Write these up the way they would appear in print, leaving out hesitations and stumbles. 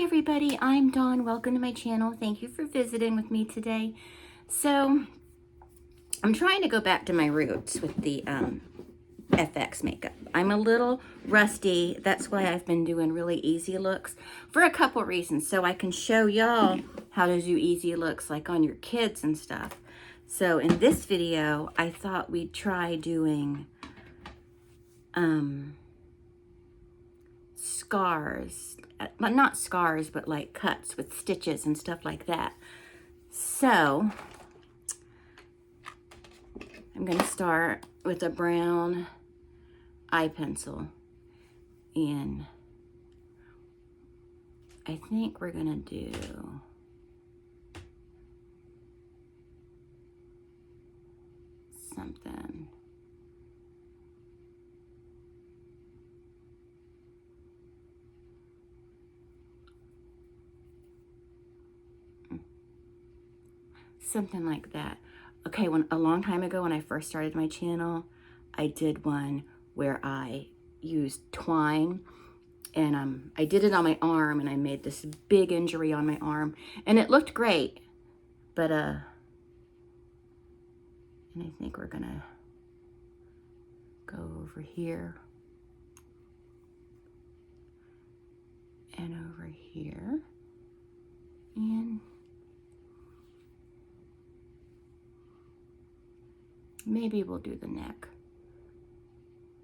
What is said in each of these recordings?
everybody, I'm Dawn. Welcome to my channel. Thank you for visiting with me today. So, I'm trying to go back to my roots with the FX makeup. I'm a little rusty. That's why I've been doing really easy looks for a couple reasons. So I can show y'all how to do easy looks like on your kids and stuff. So in this video, I thought we'd try doing scars, not scars, but like cuts with stitches and stuff like that. So I'm going to start with a brown eye pencil, and I think we're going to do something like that. Okay, a long time ago when I first started my channel, I did one where I used twine, and I did it on my arm, and I made this big injury on my arm, and it looked great. But and I think we're gonna go over here and over here, and maybe we'll do the neck.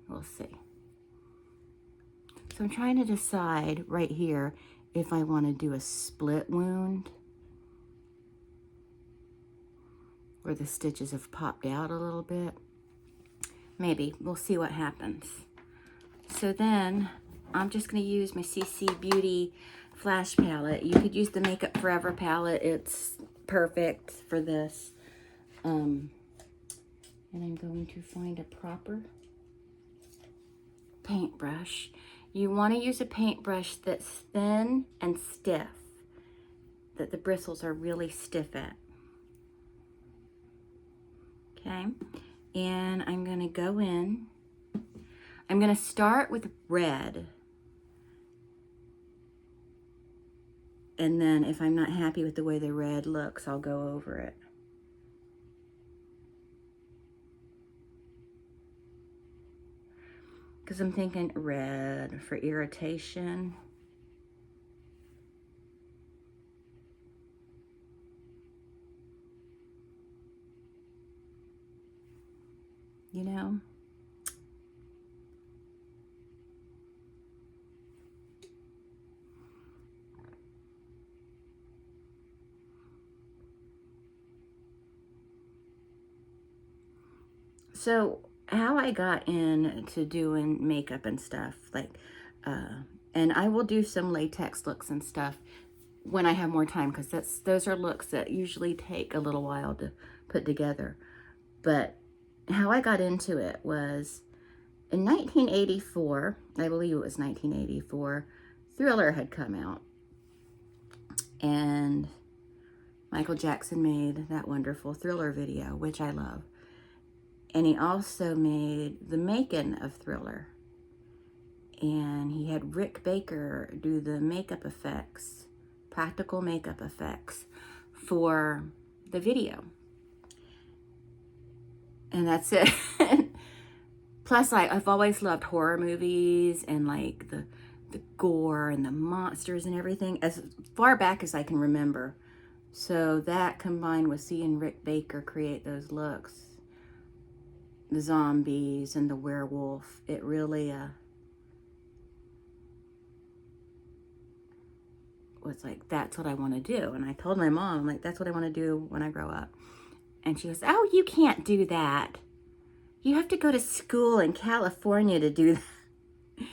We'll see. So I'm trying to decide right here if I want to do a split wound where the stitches have popped out a little bit. Maybe. We'll see what happens. So then I'm just going to use my CC Beauty Flash palette. You could use the Makeup Forever palette. It's perfect for this. And I'm going to find a proper paintbrush. You want to use a paintbrush that's thin and stiff, that the bristles are really stiff at. Okay, and I'm going to go in. I'm going to start with red. And then if I'm not happy with the way the red looks, I'll go over it. Because I'm thinking red for irritation. You know? So how I got into doing makeup and stuff, like, and I will do some latex looks and stuff when I have more time, because those are looks that usually take a little while to put together. But how I got into it was in 1984, I believe it was 1984, Thriller had come out, and Michael Jackson made that wonderful Thriller video, which I love. And he also made the making of Thriller. And he had Rick Baker do the makeup effects, practical makeup effects for the video. And that's it. Plus, I've always loved horror movies and like the gore and the monsters and everything as far back as I can remember. So that combined with seeing Rick Baker create those looks, the zombies and the werewolf, it really was like, that's what I want to do. And I told my mom, I'm like, that's what I want to do when I grow up. And she goes, oh, you can't do that. You have to go to school in California to do that.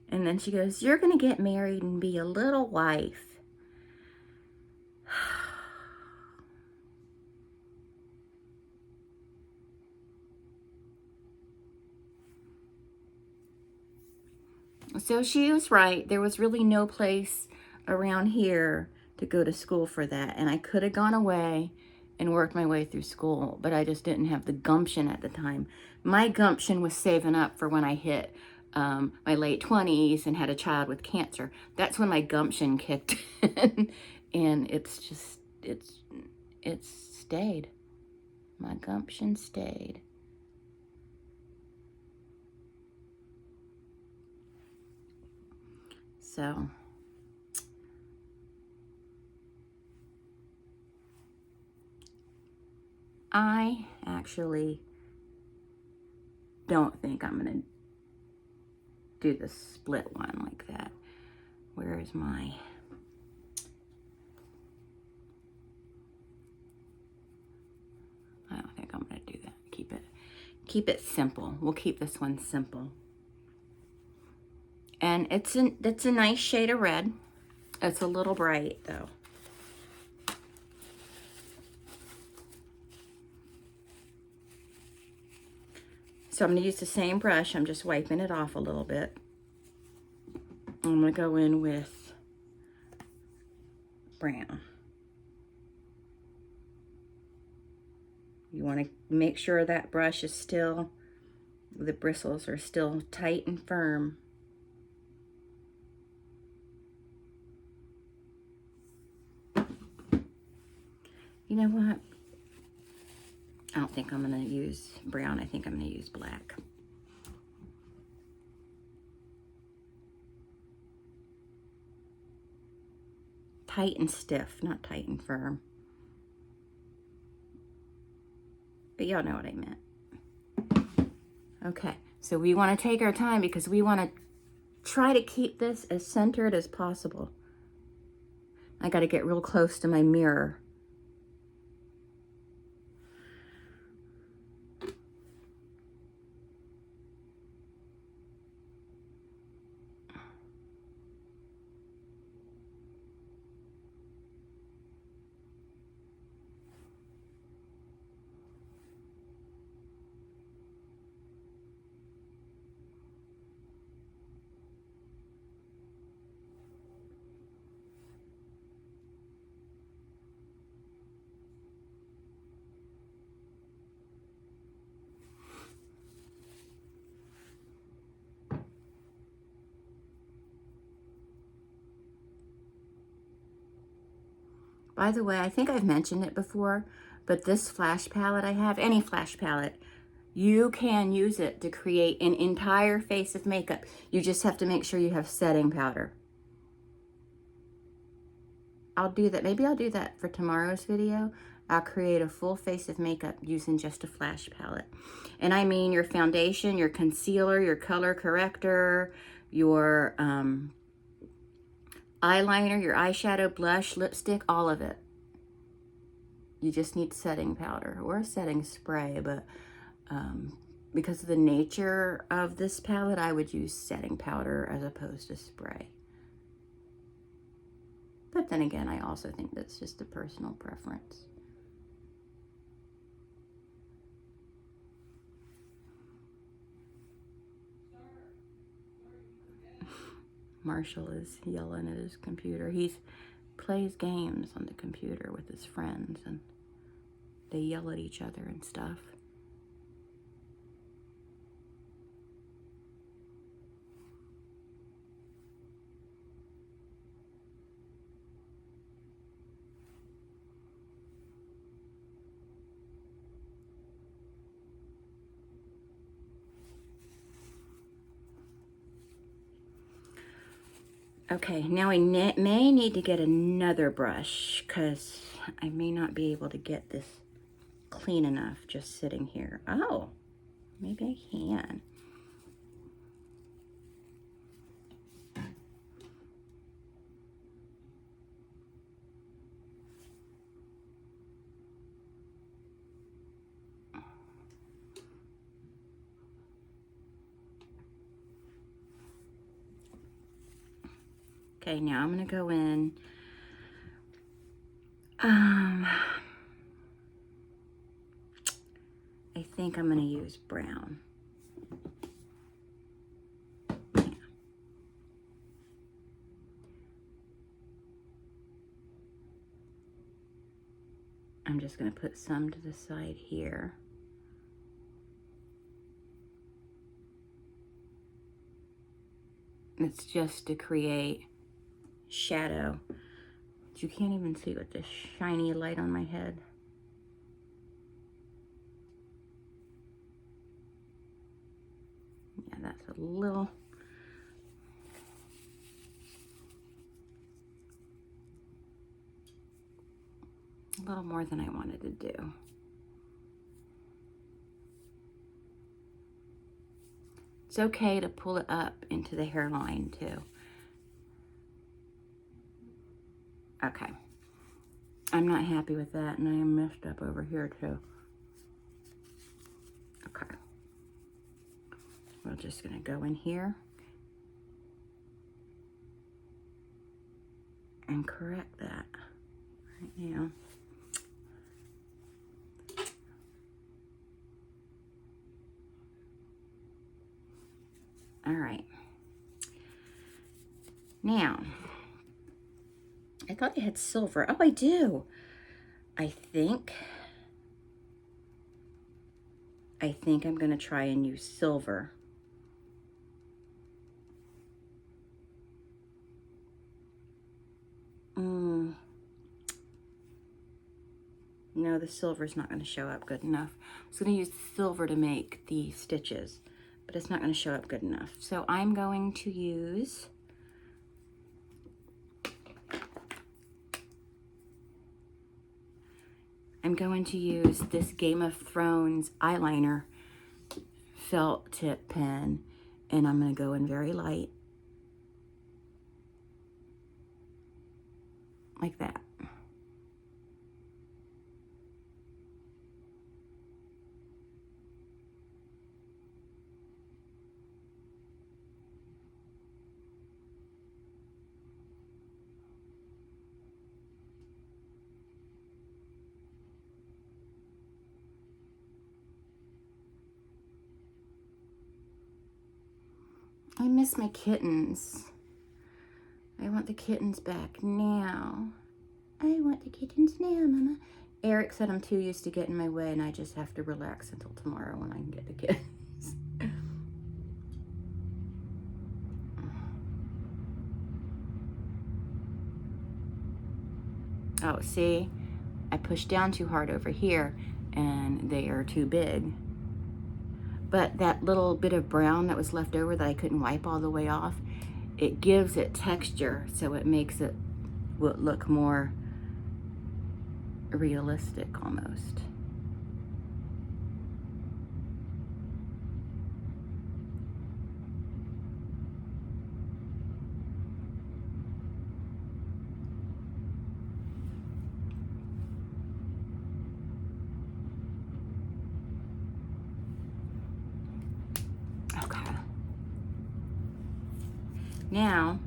And then she goes, you're going to get married and be a little wife. So she was right. There was really no place around here to go to school for that. And I could have gone away and worked my way through school, but I just didn't have the gumption at the time. My gumption was saving up for when I hit my late 20s and had a child with cancer. That's when my gumption kicked in. And it's just, it's stayed. My gumption stayed. So, I actually don't think I'm going to do the split one like that. Where is my... I don't think I'm going to do that. Keep it simple. We'll keep this one simple. And it's a nice shade of red. It's a little bright though. So I'm going to use the same brush. I'm just wiping it off a little bit. I'm going to go in with brown. You want to make sure that brush is still, the bristles are still tight and firm. You know what? I don't think I'm going to use brown. I think I'm going to use black. Tight and stiff, not tight and firm. But y'all know what I meant. Okay, so we want to take our time because we want to try to keep this as centered as possible. I got to get real close to my mirror. By the way, I think I've mentioned it before, but this flash palette I have, any flash palette, you can use it to create an entire face of makeup. You just have to make sure you have setting powder. I'll do that. Maybe I'll do that for tomorrow's video. I'll create a full face of makeup using just a flash palette. And I mean your foundation, your concealer, your color corrector, your eyeliner, your eyeshadow, blush, lipstick, all of it. You just need setting powder or a setting spray, but because of the nature of this palette, I would use setting powder as opposed to spray. But then again, I also think that's just a personal preference. Marshall is yelling at his computer. He plays games on the computer with his friends, and they yell at each other and stuff. Okay, now I may need to get another brush because I may not be able to get this clean enough just sitting here. Oh, maybe I can. Okay, now I'm going to go in. I think I'm going to use brown. Yeah. I'm just going to put some to the side here. It's just to create shadow. You can't even see with this shiny light on my head. Yeah, that's a little more than I wanted to do. It's okay to pull it up into the hairline too. Okay. I'm not happy with that, and I am messed up over here too. Okay. We're just gonna go in here and correct that right now. All right. Now, I thought I had silver. Oh, I do. I think I'm going to try and use silver. No, the silver's not going to show up good enough. I was going to use silver to make the stitches, but it's not going to show up good enough. So I'm going to use this Game of Thrones eyeliner felt tip pen, and I'm going to go in very light, like that. I miss my kittens. I want the kittens back now. I want the kittens now, Mama. Eric said I'm too used to getting in my way, and I just have to relax until tomorrow when I can get the kittens. Oh, see? I pushed down too hard over here, and they are too big. But that little bit of brown that was left over that I couldn't wipe all the way off, it gives it texture, so it makes it look more realistic almost. Okay. Now,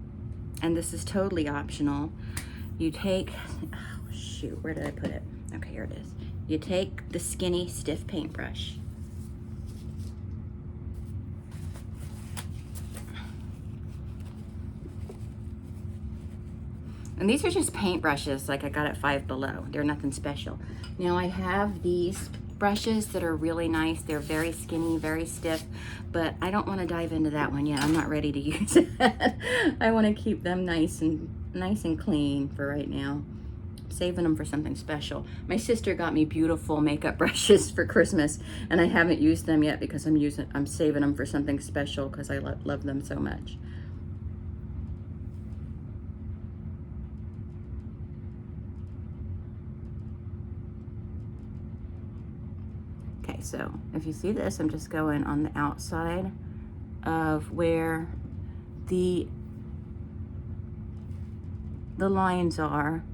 and this is totally optional, you take, oh shoot, where did I put it? Okay, here it is. You take the skinny, stiff paintbrush. And these are just paintbrushes like I got at Five Below. They're nothing special. Now I have these brushes that are really nice. They're very skinny, very stiff, but I don't want to dive into that one yet. I'm not ready to use it. I want to keep them nice and clean for right now. Saving them for something special. My sister got me beautiful makeup brushes for Christmas, and I haven't used them yet because I'm saving them for something special because I love them so much. Okay, so if you see this, I'm just going on the outside of where the lines are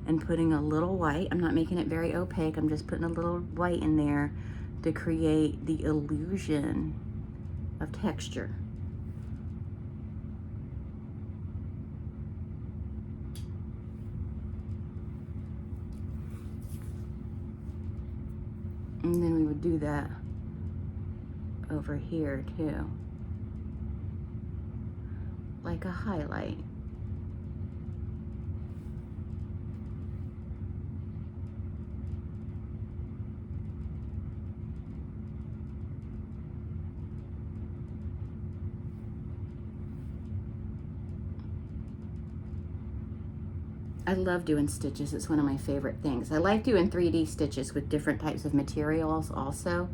and putting a little white. I'm not making it very opaque. I'm just putting a little white in there to create the illusion of texture. And then we would do that over here too, like a highlight. I love doing stitches. It's one of my favorite things. I like doing 3D stitches with different types of materials also.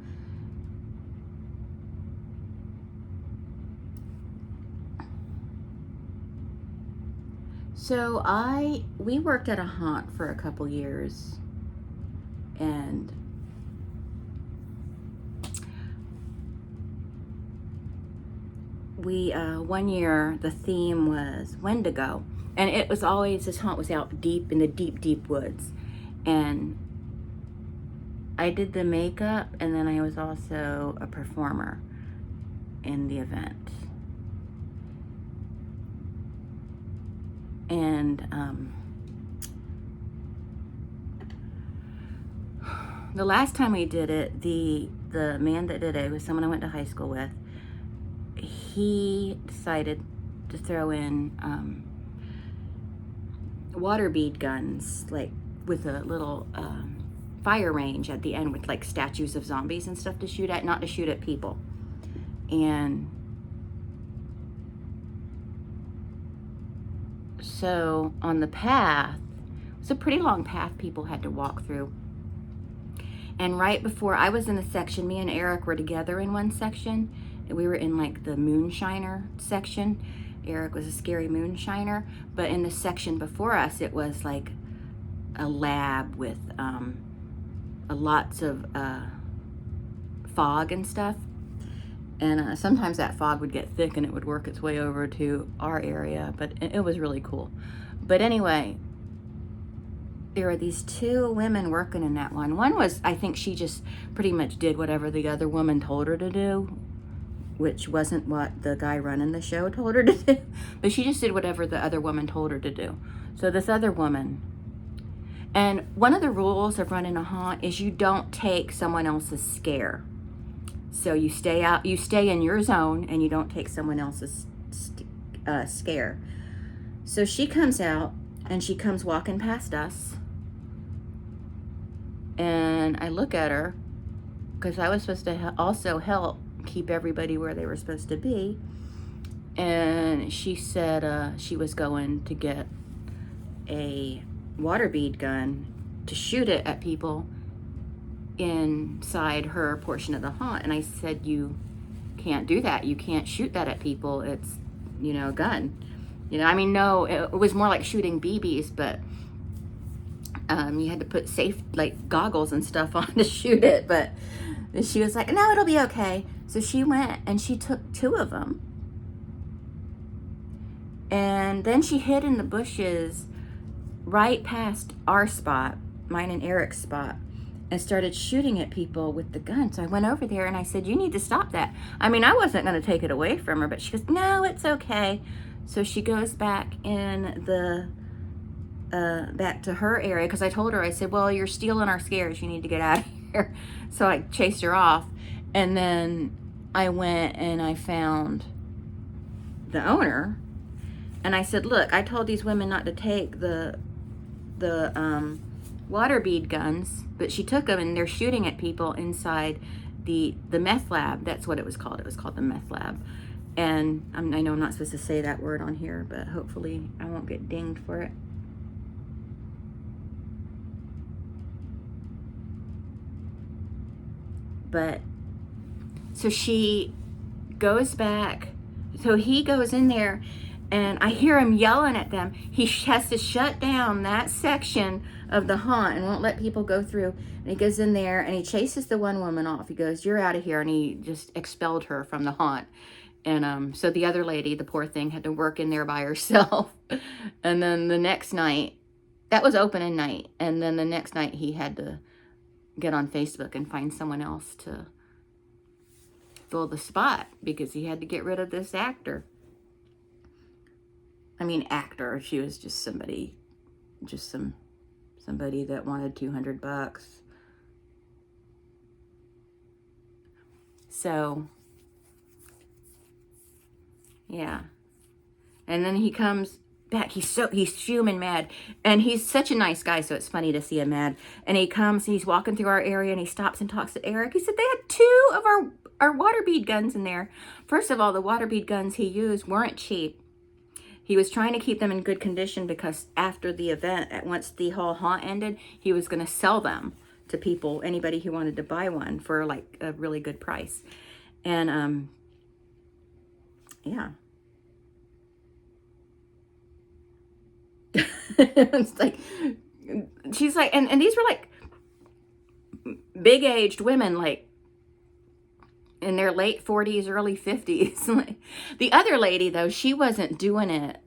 So we worked at a haunt for a couple years, and we one year the theme was Wendigo, and it was always, this haunt was out deep in the deep woods, and I did the makeup, and then I was also a performer in the event. And the last time we did it, the man that did it was someone I went to high school with. He decided to throw in water bead guns, like with a little fire range at the end with like statues of zombies and stuff to shoot at, not to shoot at people. And so on the path, it was a pretty long path people had to walk through. And right before, I was in a section, me and Eric were together in one section. We were in like the moonshiner section. Eric was a scary moonshiner. But in the section before us, it was like a lab with lots of fog and stuff. And sometimes that fog would get thick and it would work its way over to our area, but it was really cool. But anyway, there were these two women working in that one. One was, I think she just pretty much did whatever the other woman told her to do, which wasn't what the guy running the show told her to do, but she just did whatever the other woman told her to do. So this other woman, and one of the rules of running a haunt is you don't take someone else's scare. So you stay out, you stay in your zone, and you don't take someone else's scare. So she comes out, and she comes walking past us, and I look at her, because I was supposed to also help keep everybody where they were supposed to be, and she said she was going to get a water bead gun to shoot it at people inside her portion of the haunt. And I said, you can't do that. You can't shoot that at people. It's, you know, a gun. You know, I mean, no, it was more like shooting BBs, but you had to put safe, like, goggles and stuff on to shoot it. But she was like, no, it'll be okay. So she went and she took 2 of them. And then she hid in the bushes right past our spot, mine and Eric's spot, and started shooting at people with the gun. So I went over there and I said, you need to stop that. I mean, I wasn't going to take it away from her, but she goes, no, it's okay. So she goes back in the, back to her area, because I told her, I said, well, you're stealing our scares. You need to get out of here. So I chased her off. And then I went and I found the owner. And I said, look, I told these women not to take the water bead guns, but she took them, and they're shooting at people inside the meth lab. That's what it was called. It was called the meth lab. And I know I'm not supposed to say that word on here, but hopefully I won't get dinged for it. But so she goes back. So he goes in there, and I hear him yelling at them. He has to shut down that section of the haunt and won't let people go through. And he goes in there and he chases the one woman off. He goes, you're out of here. And he just expelled her from the haunt. And so the other lady, the poor thing, had to work in there by herself. And then the next night, that was opening night. And then the next night he had to get on Facebook and find someone else to fill the spot, because he had to get rid of this actor. I mean, actor. She was just somebody, somebody that wanted $200. So, yeah. And then he comes back. He's fuming mad. And he's such a nice guy, so it's funny to see him mad. And he comes, he's walking through our area, and he stops and talks to Eric. He said they had 2 of our water bead guns in there. First of all, the water bead guns he used weren't cheap. He was trying to keep them in good condition because after the event, once the whole haunt ended, he was going to sell them to people, anybody who wanted to buy one for like a really good price. And yeah. It's like, she's like, and these were like big aged women, like in their late 40s, early 50s. Like, the other lady, though, she wasn't doing it.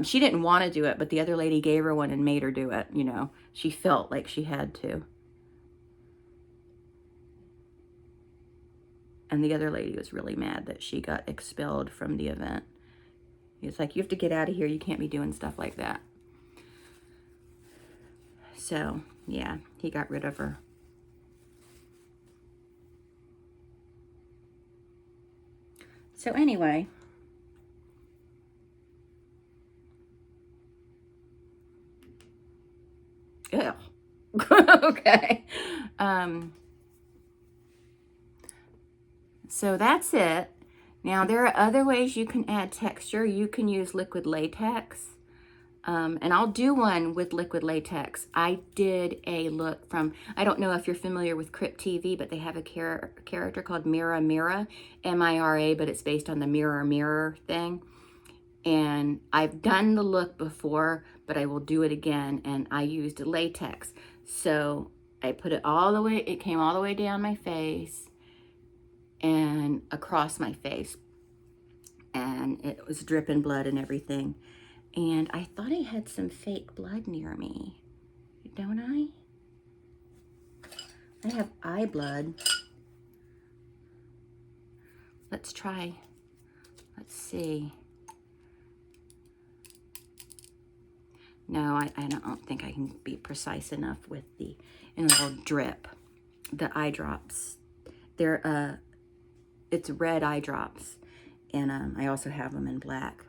She didn't want to do it, but the other lady gave her one and made her do it. You know, she felt like she had to. And the other lady was really mad that she got expelled from the event. He was like, you have to get out of here. You can't be doing stuff like that. So, yeah, he got rid of her. So anyway, yeah. Okay. So that's it. Now there are other ways you can add texture. You can use liquid latex. And I'll do one with liquid latex. I did a look from, I don't know if you're familiar with Crypt TV, but they have a character called Mira Mira, M-I-R-A, but it's based on the Mirror Mirror thing. And I've done the look before, but I will do it again. And I used latex. So I put it all the way, it came all the way down my face and across my face. And it was dripping blood and everything. And I thought I had some fake blood near me. Don't I? I have eye blood. Let's try. Let's see. No, I don't think I can be precise enough with the, and it'll drip. The eye drops. They're, it's red eye drops. And I also have them in black.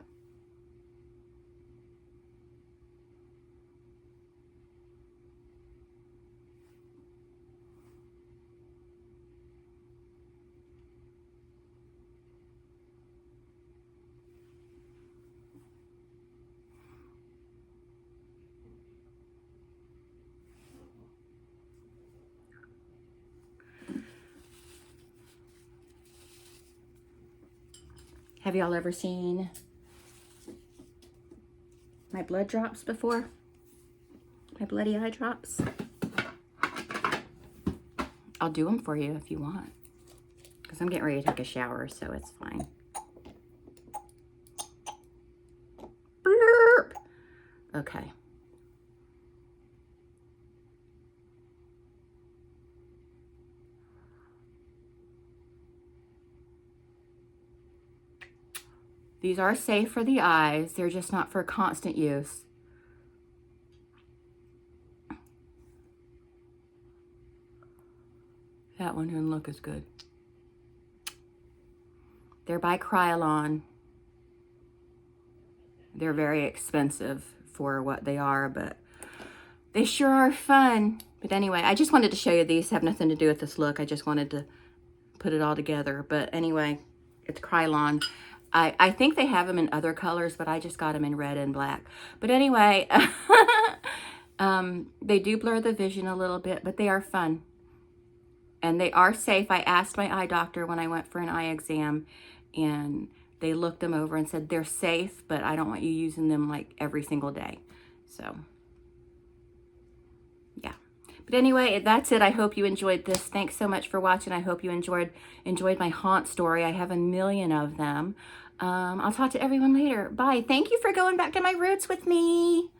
Have y'all ever seen my blood drops before? My bloody eye drops? I'll do them for you if you want. Because I'm getting ready to take a shower, so it's fine. Blurp. Okay. These are safe for the eyes. They're just not for constant use. That one didn't look as good. They're by Krylon. They're very expensive for what they are, but they sure are fun. But anyway, I just wanted to show you these. Have nothing to do with this look. I just wanted to put it all together. But anyway, it's Krylon. I think they have them in other colors, but I just got them in red and black. But anyway, they do blur the vision a little bit, but they are fun. And they are safe. I asked my eye doctor when I went for an eye exam, and they looked them over and said they're safe, but I don't want you using them like every single day. So, yeah. But anyway, that's it. I hope you enjoyed this. Thanks so much for watching. I hope you enjoyed my haunt story. I have a million of them. I'll talk to everyone later. Bye. Thank you for going back to my roots with me.